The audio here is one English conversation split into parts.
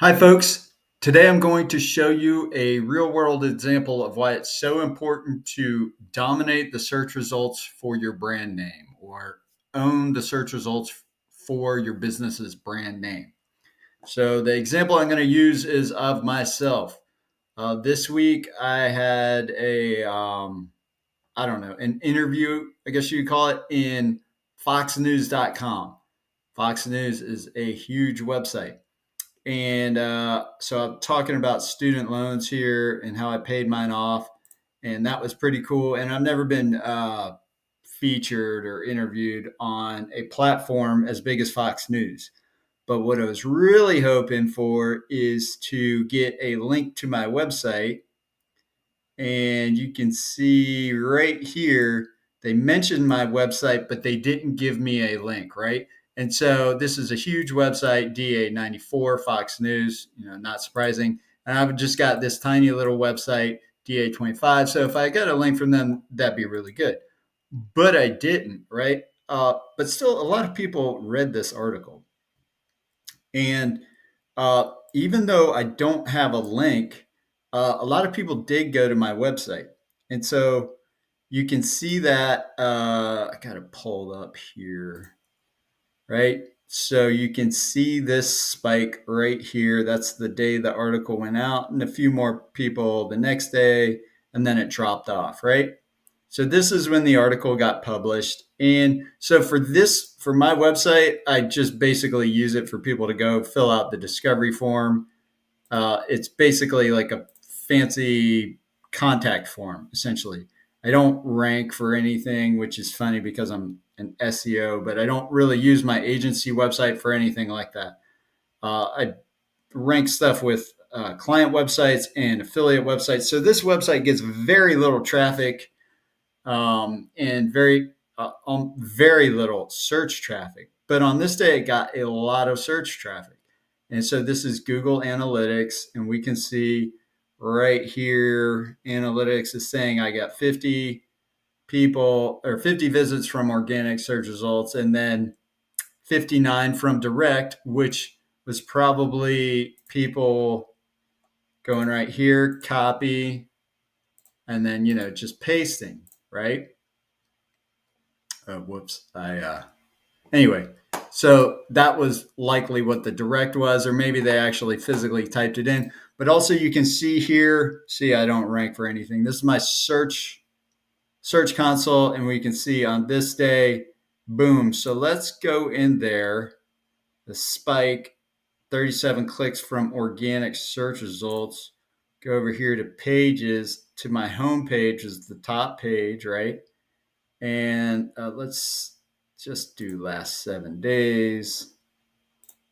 Hi, folks. Today I'm going to show you a real world example of why it's so important to dominate the search results for your brand name or own the search results for your business's brand name. So, the example I'm going to use is of myself. This week I had an interview, I guess you could call it, in foxnews.com. Fox News is a huge website. And so I'm talking about student loans here and how I paid mine off. And that was pretty cool. And I've never been featured or interviewed on a platform as big as Fox News. But what I was really hoping for is to get a link to my website. And you can see right here, they mentioned my website, but they didn't give me a link, right? And so this is a huge website, DA94, Fox News, not surprising. And I've just got this tiny little website, DA25. So if I got a link from them, that'd be really good. But I didn't, right? But still, a lot of people read this article. And even though I don't have a link, a lot of people did go to my website. And so you can see that I got it pulled up here, right? So you can see this spike right here. That's the day the article went out, and a few more people the next day, and then it dropped off, right? So this is when the article got published. And so for my website, I just basically use it for people to go fill out the discovery form. It's basically like a fancy contact form, essentially. I don't rank for anything, which is funny because I'm an SEO, but I don't really use my agency website for anything like that. I rank stuff with client websites and affiliate websites. So this website gets very little traffic and very little search traffic. But on this day, it got a lot of search traffic. And so this is Google Analytics, and we can see right here, analytics is saying I got 50 people or 50 visits from organic search results, and then 59 from direct, which was probably people going right here, copy, and then, just pasting, right? Oh, whoops. Anyway, so that was likely what the direct was, or maybe they actually physically typed it in. But also you can see here, I don't rank for anything. This is my search console, and we can see on this day, boom. So let's go in there, the spike, 37 clicks from organic search results. Go over here to pages, to my home page is the top page, right? And let's just do last 7 days.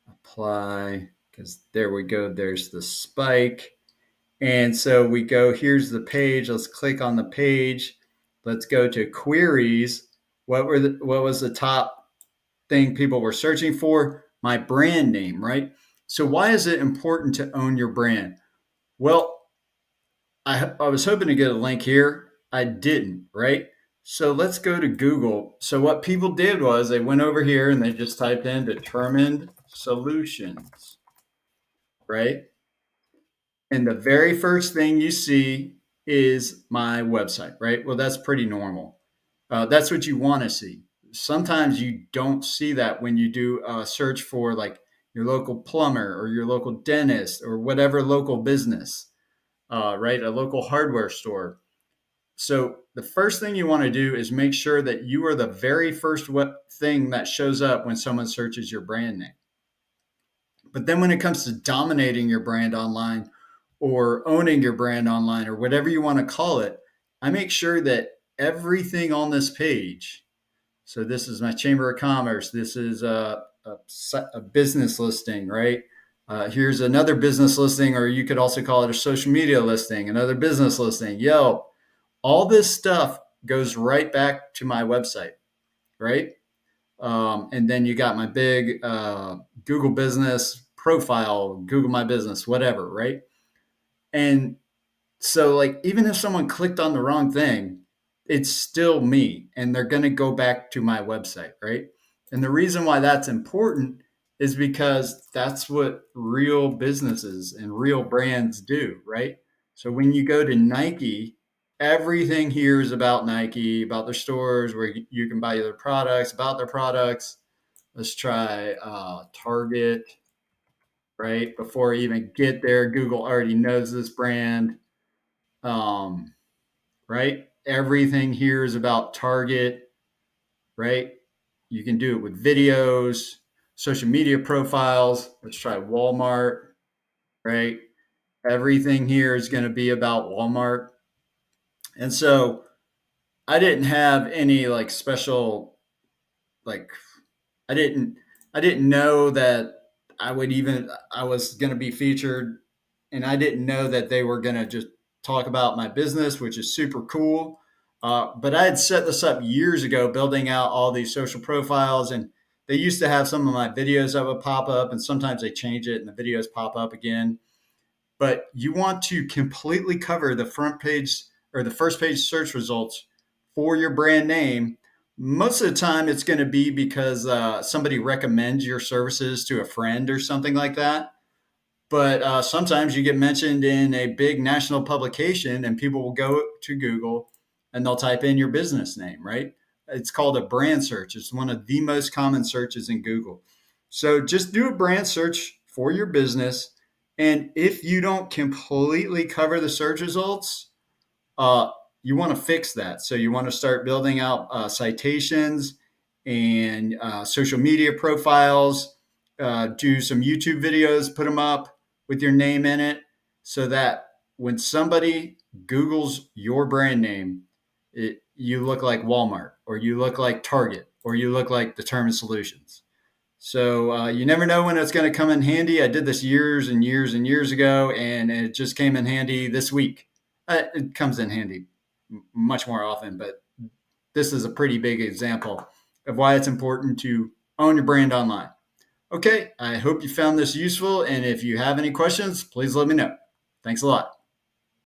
Apply, because there we go. There's the spike. And so we go, here's the page. Let's click on the page. Let's go to queries. What was the top thing people were searching for? My brand name, right? So why is it important to own your brand? Well, I was hoping to get a link here. I didn't, right? So let's go to Google. So what people did was they went over here and they just typed in determined solutions, right? And the very first thing you see is my website, right? Well, that's pretty normal. That's what you want to see. Sometimes you don't see that when you do a search for like your local plumber or your local dentist or whatever local business, right? A local hardware store. So the first thing you want to do is make sure that you are the very first thing that shows up when someone searches your brand name. But then when it comes to dominating your brand online or owning your brand online or whatever you want to call it, I make sure that everything on this page, so this is my Chamber of Commerce, this is a business listing, right? Here's another business listing, or you could also call it a social media listing, another business listing, Yelp. All this stuff goes right back to my website, right? And then you got my big Google business profile, Google My Business, whatever, right? And so, like, even if someone clicked on the wrong thing, it's still me, and they're going to go back to my website, right? And the reason why that's important is because that's what real businesses and real brands do, right? So when you go to Nike, everything here is about Nike, about their stores where you can buy their products, about their products. Let's try Target, right? Before I even get there, Google already knows this brand, um, right? Everything here is about Target, right? You can do it with videos, social media profiles. Let's try Walmart, right? Everything here is going to be about Walmart. And so I didn't have any like special, like, I didn't, I didn't know that I was going to be featured, and I didn't know that they were going to just talk about my business, which is super cool. But I had set this up years ago, building out all these social profiles, and they used to have some of my videos that would pop up, and sometimes they change it and the videos pop up again. But you want to completely cover the front page or the first page search results for your brand name. Most of the time, it's going to be because somebody recommends your services to a friend or something like that. But sometimes you get mentioned in a big national publication, and people will go to Google and they'll type in your business name, right? It's called a brand search. It's one of the most common searches in Google. So just do a brand search for your business. And if you don't completely cover the search results, uh, you want to fix that. So you want to start building out citations and social media profiles, do some YouTube videos, put them up with your name in it so that when somebody Googles your brand name, you look like Walmart or you look like Target or you look like Determined Solutions. So you never know when it's going to come in handy. I did this years and years and years ago, and it just came in handy this week. It comes in handy much more often, but this is a pretty big example of why it's important to own your brand online. Okay, I hope you found this useful, and if you have any questions, please let me know. Thanks a lot.